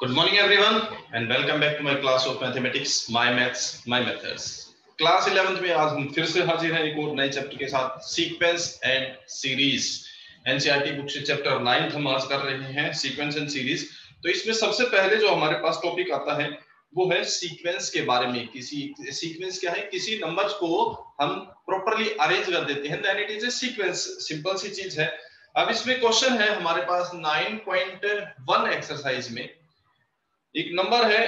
Good morning everyone and welcome back to my class of mathematics, my maths, my methods. Class 11th में आज हम फिर से हाजिर हैं एक और नए चैप्टर के साथ, sequence and series. NCERT book से चैप्टर 9 हम आज कर रहे हैं, सीक्वेंस एंड सीरीज। तो इसमें सबसे पहले जो हमारे पास टॉपिक आता है वो है सीक्वेंस के बारे में। किसी सीक्वेंस क्या है, किसी नंबर्स को हम प्रॉपर्ली अरेंज कर देते हैं, then it is a sequence. Simple सी चीज है। अब इसमें क्वेश्चन है हमारे पास 9.1 एक्सरसाइज में एक नंबर है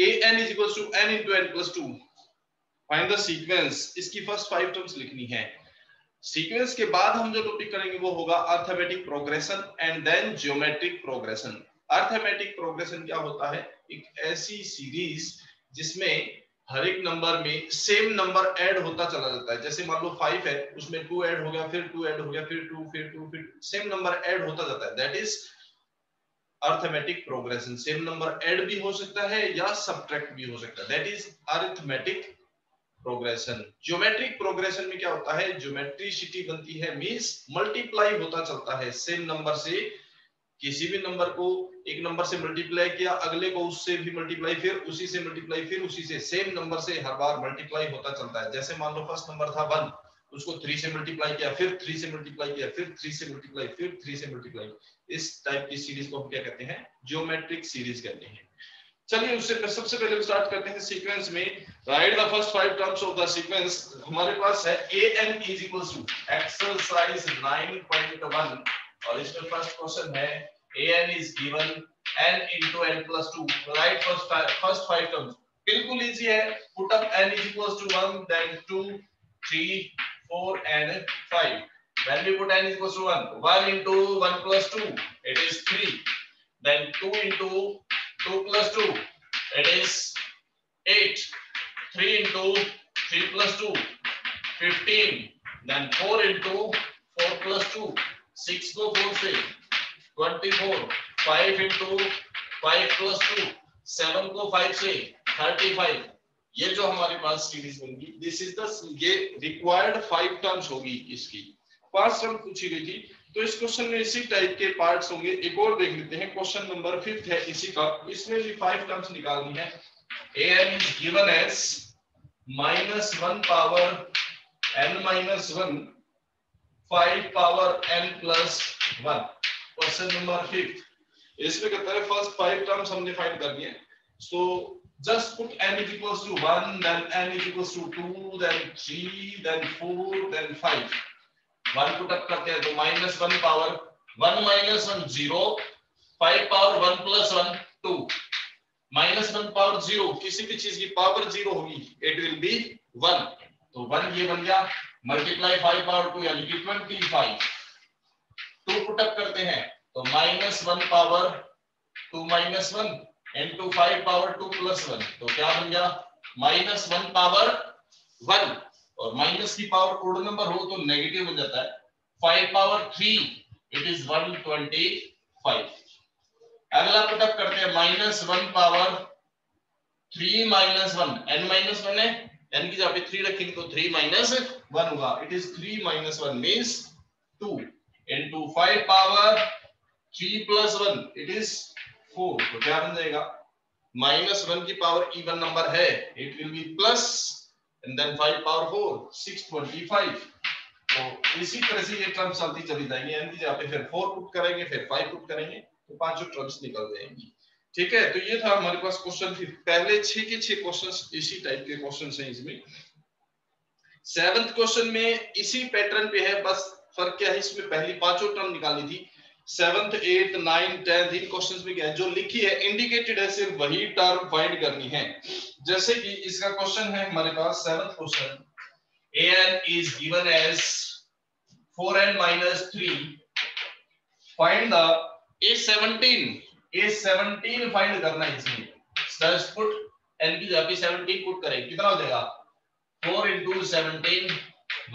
an is equals to n into n plus 2, find the sequence. इसकी फर्स्ट 5 टर्म्स लिखनी है। सीक्वेंस के बाद हम जो टॉपिक करेंगे वो होगा arithmetic progression and then geometric progression. Arithmetic progression क्या होता है? एक ऐसी सीरीज जिसमें हर एक नंबर में सेम नंबर ऐड होता चला जाता है। जैसे मान लो 5 है, उसमें 2 ऐड हो गया, फिर 2 ऐड हो गया, फिर 2, फिर 2, फिर सेम नंबर ऐड होता जाता है। That is arithmetic progression. Same number add भी हो सकता है या सब्ट्रैक्ट भी हो सकता है, that is arithmetic progression. Geometric progression में क्या होता है? ज्योमेट्रिसिटी बनती है, मींस मल्टीप्लाई होता चलता है सेम नंबर से। किसी भी नंबर को एक नंबर से मल्टीप्लाई किया, अगले को उससे भी मल्टीप्लाई, फिर उसी से मल्टीप्लाई, फिर उसी से, सेम नंबर से हर बार मल्टीप्लाई होता चलता है। जैसे मान लो फर्स्ट नंबर था 1, उसको 3 से मल्टीप्लाई किया, फिर 3 से मल्टीप्लाई किया, फिर 3 से मल्टीप्लाई, फिर 3 से मल्टीप्लाई। इस टाइप की सीरीज को हम क्या कहते हैं? ज्योमेट्रिक सीरीज कहते हैं। चलिए उससे सबसे पहले स्टार्ट करते हैं सीक्वेंस में। Right the first 5 terms of the sequence. हमारे पास है an is equals to exercise 9.1 और इसमें फर्स्ट क्वेश्चन है an is given n into n plus 2, right first 5 terms. बिल्कुल इजी है। Put up n is equals to 1, then 2, 3, 4 and 5. When we put n is equals to 1 into 1 plus 2, it is 3. Then 2 into 2 plus 2, it is 8. 3 into 3 plus 2, 15. Then 4 into 4 plus 2, 6 को 4 से 24. 5 into 5 plus 2, 7 को 5 से 35. ये जो हमारे पास series बनेगी, this is the, ये required 5 terms होगी। इसकी 5 टर्म पूछी गई थी, तो इस क्वेश्चन में इसी टाइप के पार्ट्स होंगे। एक और देख लेते हैं, क्वेश्चन नंबर 5 है इसी का। इसमें भी 5 टर्म्स निकालनी है। an is given as -1 power n minus 1, 5 power n plus 1। Question number 5 इसमें कहता है फर्स्ट 5 टर्म्स हमने फाइंड करनी है। सो just put n is equals to 1, then n is equals to 2, then 3, then 4, then 5। 1 put up करते हैं तो -1 power 1 minus 1 0, 5 power 1 plus 1 2। -1 power 0, किसी भी चीज की पावर 0 होगी, इट विल बी 1। तो 1 ये बन गया, मल्टीप्लाई 5 पावर 2 यानी कि 25। 2 पुट अप करते हैं तो -1 power 2 minus 1 into 5 power 2 plus 1, तो क्या बन गया? -1 पावर 1। और माइनस की पावर ओड नंबर हो तो नेगेटिव बन जाता है। 5 पावर 3, इट इज 125। अगला पुटअप करते हैं, -1 पावर 3 minus 1, n minus 1 है, n की जगह पे 3 रखेंगे तो 3 minus 1 होगा। It is 3 minus 1 means 2 into 5 power 3 plus 1, it is 4। तो क्या बन जाएगा? -1 की पावर इवन नंबर है, it will be plus and then 5 power 4, 625। तो इसी तरह से ये टर्म्स चलती चली जाएंगी। n की जगह पे फिर 4 पुट करेंगे, फिर 5 पुट करेंगे, तो पांचों टर्म्स निकल जाएंगी। ठीक है, तो ये था हमारे पास क्वेश्चन। पहले 6 के 6 क्वेश्चंस इसी टाइप के क्वेश्चंस हैं इसमें। 7th क्वेश्चन में इसी पैटर्न पे है, बस फर्क क्या है, इसमें पहली पांचों टर्म निकालनी थी। 7th 8th 9th 10th इन क्वेश्चंस में क्या है, जो लिखी है इंडिकेटेड है, सिर्फ वही टर्म फाइंड करनी है। जैसे कि इसका क्वेश्चन है हमारे पास 7th question, an is given as 4n minus 3, find the a17 find करना है इसमें। जस्ट पुट n की जगह पे 17 पुट करें, कितना हो जाएगा? 4 into 17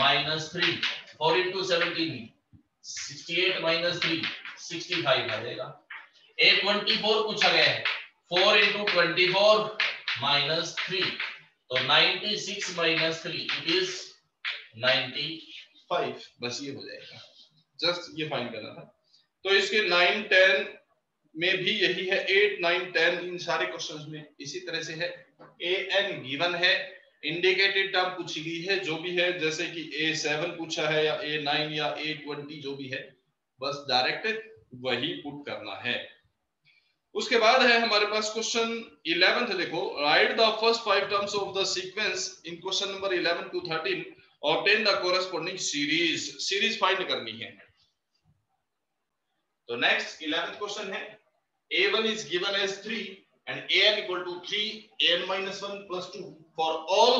minus 3, 4 into 17 68 minus 3 65 आ जाएगा। A24 पूछा गया है, 4 into 24 minus 3, तो 96 minus 3, इट इज 95। बस ये हो जाएगा, जस्ट ये फाइंड करना था। तो इसके 9 10 में भी यही है, 8, 9, 10 इन सारे क्वेश्चंस में इसी तरह से है। an गिवन है, इंडिकेटेड टर्म पूछी गई है जो भी है, जैसे कि a7 पूछा है या a9 या a20 जो भी है, बस डायरेक्ट वही पुट करना है। उसके बाद है हमारे पास क्वेश्चन 11th, देखो, right the first 5 terms of the sequence in question number 11 to 13, obtain the corresponding series. Series find करनी है। तो नेक्स्ट 11th क्वेश्चन है, a1 is given as 3 and an equal to 3 an minus 1 plus 2 for all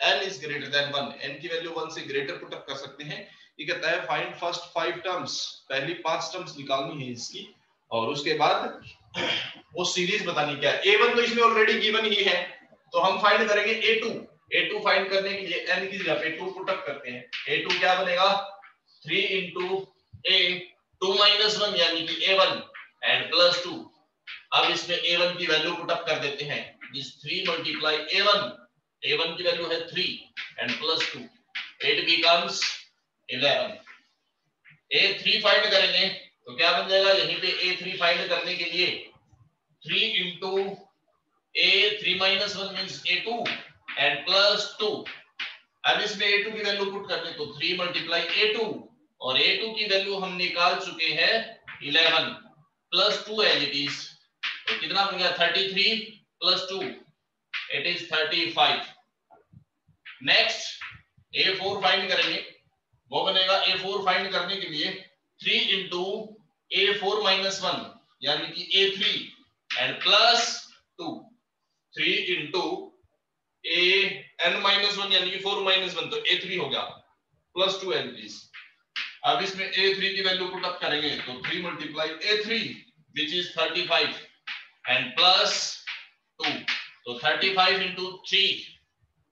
n is greater than 1। n की value 1 से greater put up कर सकते हैं। ये कहता है फाइंड फर्स्ट 5 टर्म्स, पहली 5 टर्म्स निकालनी है इसकी, और उसके बाद वो सीरीज बतानी क्या है। a1 तो इसमें ऑलरेडी गिवन ही है, तो हम फाइंड करेंगे a2। a2 फाइंड करने के लिए n की जगह पे 2 पुट अप करते हैं। a2 क्या बनेगा, 3 into a 2 minus 1 यानी कि a1 and plus 2। अब इसमें a1 की वैल्यू पुट अप कर देते हैं। दिस 3 multiply a1 की वैल्यू है 3 and plus 2, it becomes 11। a3 find करेंगे तो क्या बन जाएगा, यहीं पे a3 फाइंड करने के लिए 3 into a3 minus 1 means a2 and plus 2। अब इसमें a2 की वैल्यू पुट करने तो 3 multiply a2, और a2 की वैल्यू हम निकाल चुके हैं 11 plus 2 as it is, तो कितना बन गया 33 plus 2 it is 35। Next a4 find करेंगे, वो बनेगा a4 फाइंड करने के लिए 3 into a4 minus 1 यानी कि a3 and plus 2, 3 into an minus 1 यानी कि 4 minus 1, तो a3 हो गया plus 2 as it is। अब इसमें a3 की वैल्यू पुट अप करेंगे तो 3 multiply a3 which is 35 and plus 2, तो 35 into 3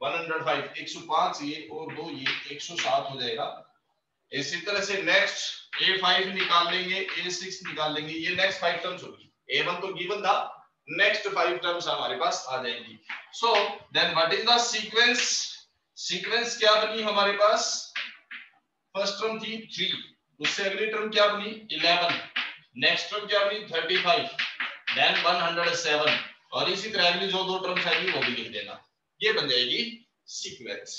105, 105 ये और 2 ये 107 हो जाएगा। इसी तरह से नेक्स्ट a5 निकाल लेंगे, a6 निकाल लेंगे, ये नेक्स्ट 5 टर्म्स होगी। a1 तो गिवन था, नेक्स्ट 5 टर्म्स हमारे पास आ जाएंगी। So then what is the sequence, sequence क्या बनी हमारे पास, फर्स्ट टर्म थी 3, उससे अगली टर्म क्या बनी 11, नेक्स्ट टर्म क्या बनी 35, देन 107, और इसी तरह अगली जो 2 टर्म्स आएंगी वो भी लिख देना, ये बन जाएगी सीक्वेंस।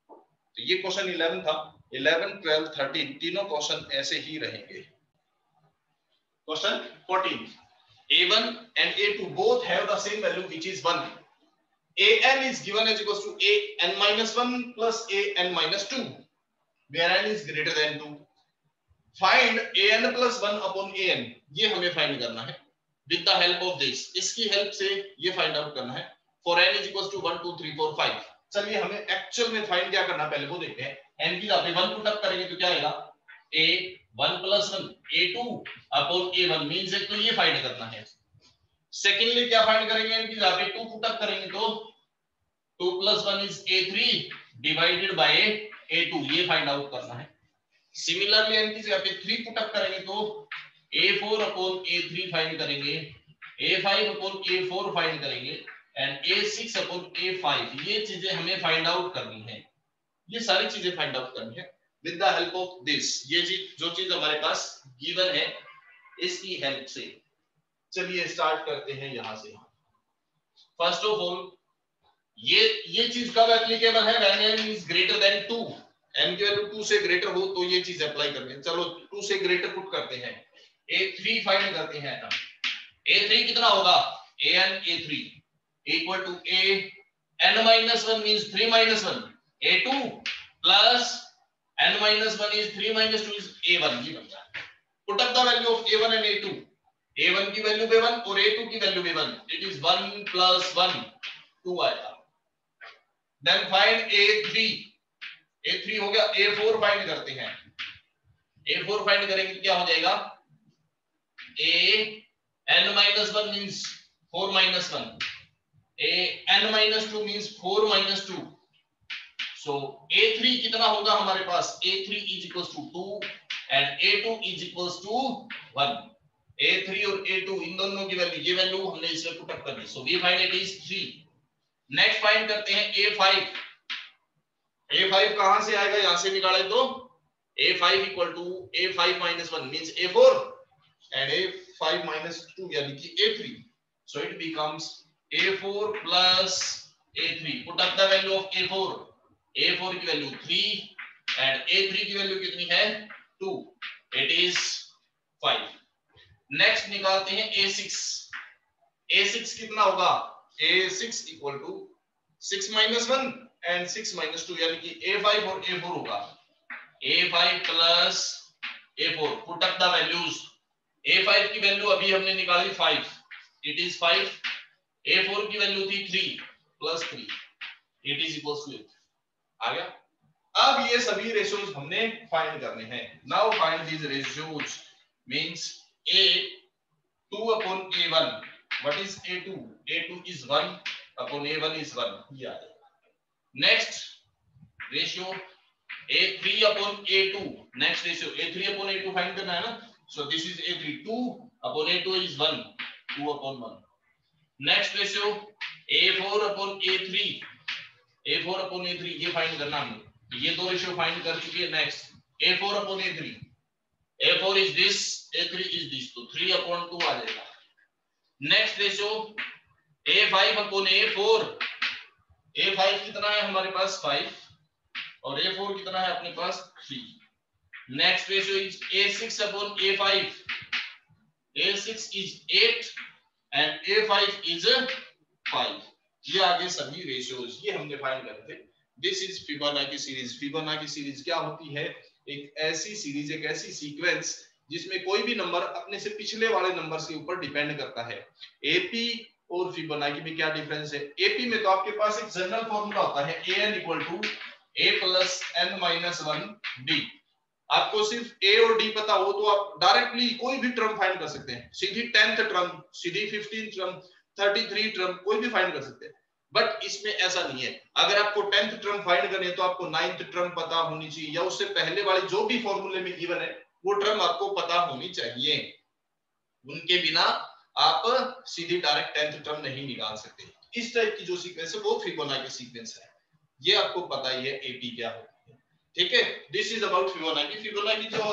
तो ये क्वेश्चन 11 था। 11, 12, 13 तीनों क्वेश्चन ऐसे ही रहेंगे। Question 14, a1 and a2 both have the same value which is 1। an is given as equals to an minus 1 plus an minus 2 where n is greater than 2। find an plus 1 upon an, ये हमें find करना है with the help of this, इसकी help से ये find out करना है। for n is equals to 1 2 3 4 5। चलिए हमें एक्चुअल में फाइंड क्या करना पहले वो देखते हैं। n की जगह पे 1 पुट अप करेंगे तो क्या आएगा, a1 plus 1 a2 upon a1 means एक तो ये फाइंड करना है। सेकेंडली क्या फाइंड करेंगे, n की जगह पे 2 पुट अप करेंगे तो 2 plus 1 is a3 divided by a2, ये फाइंड आउट करना है। सिमिलरली n की जगह पे 3 पुट अप करेंगे तो a4 upon a3 फाइंड करेंगे, a5 upon a4 फाइंड करेंगे एंड a6 upon a5, ये चीजें हमें फाइंड आउट करनी है। ये सारी चीजें फाइंड आउट करनी है with the help of this, ये चीज जो चीज हमारे पास गिवन है इसकी हेल्प से। चलिए स्टार्ट करते हैं यहां से। फर्स्ट ऑफ ऑल ये चीज कब एप्लीकेबल है, when n is greater than 2, n की वैल्यू 2 से ग्रेटर हो तो ये चीज अप्लाई करनी है। चलो 2 से ग्रेटर पुट करते हैं, a3 फाइंड करते हैं। a3 कितना होगा, an a3 equal to a n minus 1 means 3 minus 1 a2 plus n minus 1 is 3 minus 2 is a1, ये बन जाएगा। Put up the value of a1 and a2, a1 की वैल्यू पे 1 और a2 की वैल्यू पे 1, इट इज 1 plus 1 2 आएगा। Then find a3 हो गया। a4 फाइंड करते हैं, a4 फाइंड करेंगे क्या हो जाएगा, a n minus 1 means 4 minus 1, an minus 2 means 4 minus 2, so a3 कितना होगा हमारे पास, a3 is equals to 2 and a2 is equals to 1। a3 और a2 इन दोनों की वैल्यू, ये वैल्यू हमने इसमें पुट अप कर दी, so we find it is 3। Next find करते हैं a5। a5 कहां से आएगा, यहां से निकाले तो a5 equal to a5 minus 1 means a4 and 5 minus 2 यानी कि A3. So it becomes A4 plus A3. Put up the value of A4. A4 की वैल्यू 3 and A3 की वैल्यू कितनी है 2. It is 5. नेक्स्ट निकालते हैं A6. A6 कितना होगा? A6 equal to 6 minus 1 and 6 minus 2 यानी कि A5 और A4 होगा. A5 plus A4. Put up the values. A5 की वैल्यू अभी हमने निकाली 5. It is 5. A4 की वैल्यू थी 3 plus 3. It is equals to 8. आ गया? अब ये सभी रेशियोज हमने फाइंड करने हैं. Now find these ratios. Means A2 upon A1. What is A2? A2 is 1 upon A1 is 1. ये आ जाएगा. Next ratio A3 upon A2. Next ratio A3 upon A2 find करना है ना. So this is A3. 2 upon A2 is 1. 2 upon 1. Next ratio A4 upon A3. A4 upon A3 ये find करना हमने. ये दो रेशियो फाइंड कर चुके हैं. Next A4 upon A3. A4 is this, A3 is this. तो 3 upon 2 आ जाएगा. Next ratio A5 upon A4. A5 कितना है हमारे पास 5 और A4 कितना है अपने पास 3. Next ratio is A6 upon A5. A6 is 8 and A5 is 5. ये आगे सभी रेशियोज ये हमने फाइंड करे थे. This is Fibonacci series. Fibonacci series क्या होती है? एक ऐसी सीरीज, एक ऐसी सीक्वेंस जिसमें कोई भी नंबर अपने से पिछले वाले नंबर के ऊपर डिपेंड करता है. एपी और फिबोनाची में क्या डिफरेंस है? एपी में तो आपके पास एक जनरल फॉर्मूला होता है an equal to a plus n minus 1 d. आपको सिर्फ a और d पता हो तो आप डायरेक्टली कोई भी टर्म फाइंड कर सकते हैं. सीधी 10th टर्म, सीधी 15th टर्म, 33 टर्म कोई भी फाइंड कर सकते हैं. बट इसमें ऐसा नहीं है. अगर आपको 10th टर्म फाइंड करनी है तो आपको 9th टर्म पता होनी चाहिए या उससे पहले वाली जो भी फॉर्मूले में गिवन है वो टर्म आपको पता होनी चाहिए. उनके बिना आप सीधी डायरेक्ट 10th टर्म नहीं निकाल सकते. इस टाइप की जो सीक्वेंस है वो फिबोनाची सीक्वेंस है. ये आपको पता ही है एपी क्या होती है. ठीक है. This is about Fibonacci. Fibonacci जो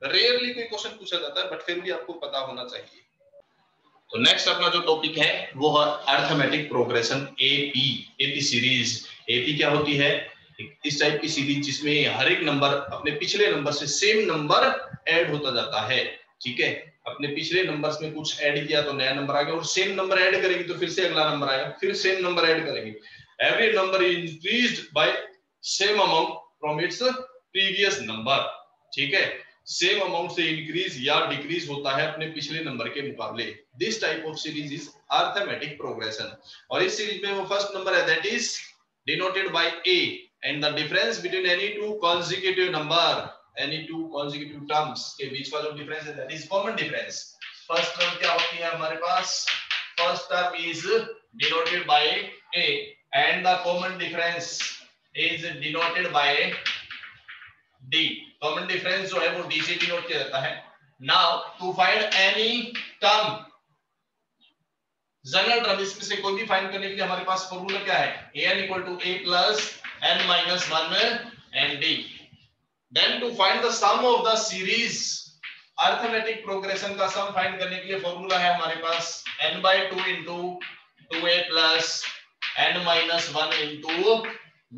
रेयरली कोई क्वेश्चन पूछा जाता है बट फिर भी आपको पता होना चाहिए. तो नेक्स्ट अपना जो टॉपिक है वो है arithmetic progression AP. AP series. AP क्या होती है? इस टाइप की सीरीज जिसमें हर एक नंबर अपने पिछले नंबर से सेम नंबर ऐड होता जाता है. ठीक है. अपने पिछले नंबर्स में कुछ ऐड किया तो नया नंबर आ गया और सेम नंबर ऐड करेंगे तो फिर से अगला नंबर आएगा, फिर सेम नंबर ऐड करेंगे. Every number is increased by same amount from its previous number. ठीक है. सेम अमाउंट से इंक्रीज या डिक्रीज होता है अपने पिछले नंबर के मुकाबले. This type of series is arithmetic progression. और इस सीरीज में वो फर्स्ट नंबर है that is denoted by a and the difference between any two consecutive number, any two consecutive terms के बीच का जो difference है that is common difference. first term क्या होती है हमारे पास? first term is denoted by a and the common difference is denoted by d. common difference जो है वो d से डिनोट किया जाता है. now to find any term, general term इसमें से कोई भी फाइंड करने के लिए हमारे पास फॉर्मूला क्या है? an equal to a plus n minus 1 and d. then to find the sum of the series, arithmetic progression का सम फाइंड करने के लिए फॉर्मूला है हमारे पास n by 2 into 2a plus n minus 1 into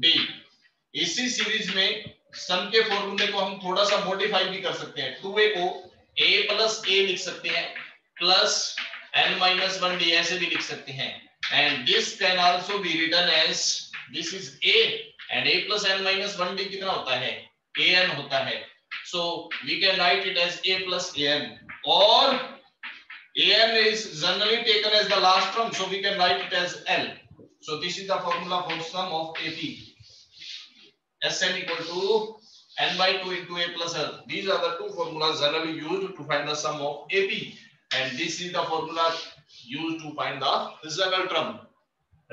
d. इसी series में सम के फॉर्मूले को हम थोड़ा सा मॉडिफाई भी कर सकते हैं. 2a को a plus a लिख सकते हैं प्लस n minus 1 d ऐसे भी लिख सकते हैं. and this can also be written as this is a and a plus n minus 1 d कितना होता है? an होता है. so we can write it as a plus an or an is generally taken as the last term so we can write it as l. so this is the formula for sum of ap. sn equal to n by 2 into a plus l. These are the two formulas generally used to find the sum of ap and this is the formula used to find the general term.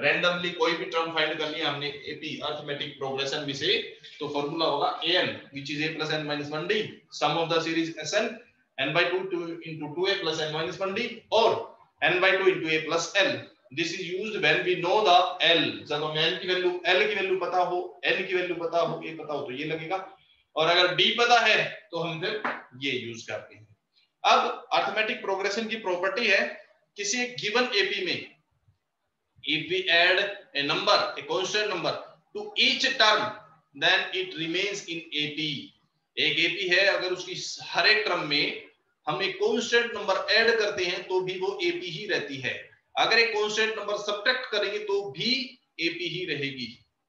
randomly कोई भी term find करनी है हमने AP arithmetic progression में से तो formula होगा an which is a plus n minus 1d sum of the series sn n by 2 into 2a plus n minus 1d or n by 2 into a plus l. this is used when we know the l. जब हमें l की value पता हो, n की value पता हो, a पता हो तो ये लगेगा और अगर d पता है तो हम फिर ये यूज करते हैं. अब अरिथमेटिक प्रोग्रेशन की प्रॉपर्टी है किसी एक गिवन एपी में if we add a number, a constant number to each term, then it remains in AP. एक AP है, अगर उसकी हर एक टर्म में हम एक कांस्टेंट नंबर ऐड करते हैं तो भी वो AP ही रहती है। अगर एक कांस्टेंट नंबर सब्ट्रैक्ट करेंगे तो भी AP ही रहेगी।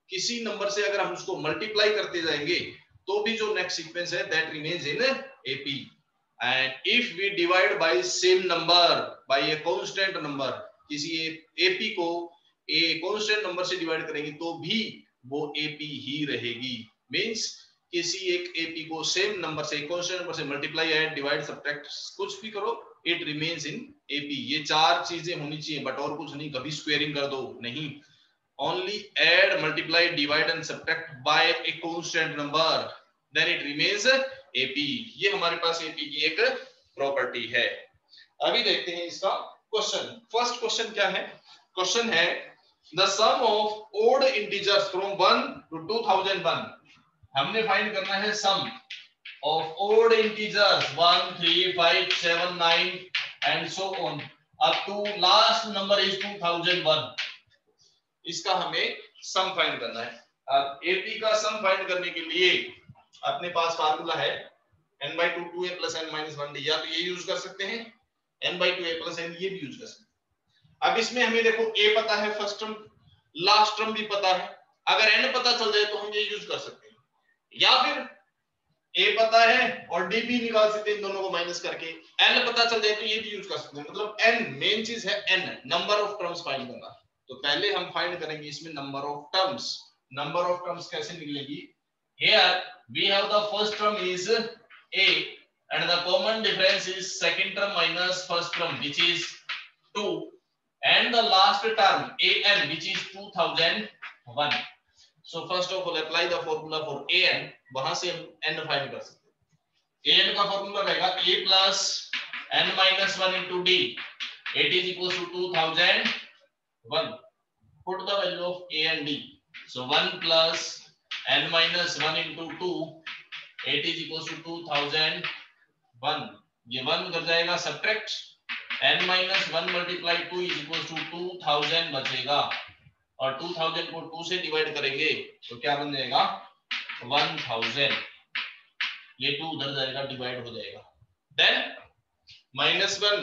किसी नंबर से अगर हम उसको मल्टीप्लाई करते जाएंगे तो भी जो नेक्स्ट सीक्वेंस है that remains in AP. And if we divide by same number by a constant number, किसी एपी को ए कांस्टेंट नंबर से डिवाइड करेंगे तो भी वो एपी ही रहेगी। मींस किसी एक एपी को सेम नंबर से कांस्टेंट नंबर से मल्टीप्लाई ऐड डिवाइड सब्ट्रैक्ट कुछ भी करो, इट रिमेन्स इन एपी। ये चार चीजें होनी चाहिए, बट और कुछ नहीं। कभी स्क्वेयरिंग कर दो नहीं, only add multiply divide and subtract by a constant number, then it remains AP. ये हमारे पास एपी की एक प्रॉपर्टी है। अभी देखते हैं इसका क्वेश्चन। फर्स्ट क्वेश्चन क्या है? क्वेश्चन है the sum of odd integers from 1 to 2001। हमने फाइंड करना है sum of odd integers 1 3 5 7 9 and so on up to last number is 2001। इसका हमें सम फाइंड करना है। अब एपी का सम फाइंड करने के लिए अपने पास फार्मूला है n/2 2a + n-1d। या तो ये यूज कर सकते हैं n/2a + n, ये भी यूज कर सकते हैं। अब इसमें हमें देखो a पता है, फर्स्ट टर्म, लास्ट टर्म भी पता है। अगर n पता चल जाए तो हम ये यूज कर सकते हैं, या फिर a पता है और d भी निकाल सकते हैं, इन दोनों को माइनस करके। n पता चल जाए तो ये भी यूज कर सकते हैं। मतलब n मेन चीज है, n number of terms find करना। तो पहले हम फाइंड करेंगे इसमें number of terms. Number of terms कैसे निकलेगी? Here we have the first term is a and the common difference is second term minus first term which is 2 and the last term an which is 2001. So first of all apply the formula for an। वहां से हम n find कर सकते हैं। an का formula रहेगा a plus n-1 into d, it is equals to 2001। put the value of a and d, so 1 plus n-1 into 2, it is equals to 2001। ये 1 कर जाएगा subtract, n-1 multiply 2 is equals to 2000 बचेगा, और 2000 को 2 से divide करेंगे तो क्या बन जाएगा 1000। ये 2 उधर जाएगा, डिवाइड हो जाएगा। Then -1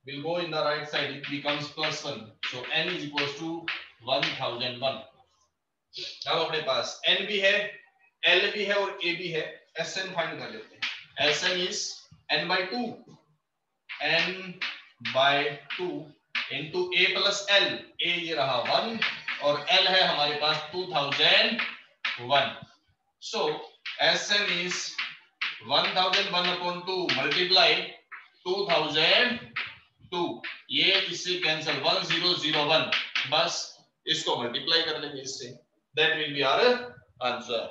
will go in the right side, it becomes +1, so n is equals to 1001। अब अपने पास n भी है, l भी है और a भी है। Sn फाइंड कर लेते हैं। Sn is n/2 into a plus l। a ये रहा 1 और l है हमारे पास 2001। so Sn is 1001 upon 2 multiply 2002। ये इससे कैंसिल 1001, बस इसको मल्टीप्लाई कर लेंगे इससे, that will be our answer।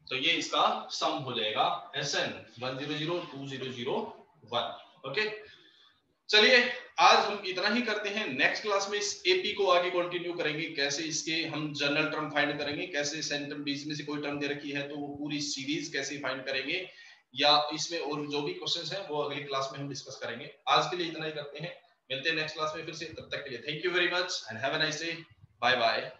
तो ये इसका सम हो जाएगा Sn 1002001। ओके, चलिए आज हम इतना ही करते हैं। नेक्स्ट क्लास में इस एपी को आगे कंटिन्यू करेंगे, कैसे इसके हम जनरल टर्म फाइंड करेंगे, कैसे सेंटर बीच में से कोई टर्म दे रखी है तो वो पूरी सीरीज कैसे फाइंड करेंगे, या इसमें और जो भी क्वेश्चंस हैं वो अगली क्लास में हम डिस्कस करेंगे। आज के लिए इतना ही करते हैं, मिलते हैं नेक्स्ट क्लास में फिर से। तब तक के लिए thank you very much and have a nice day. Bye bye.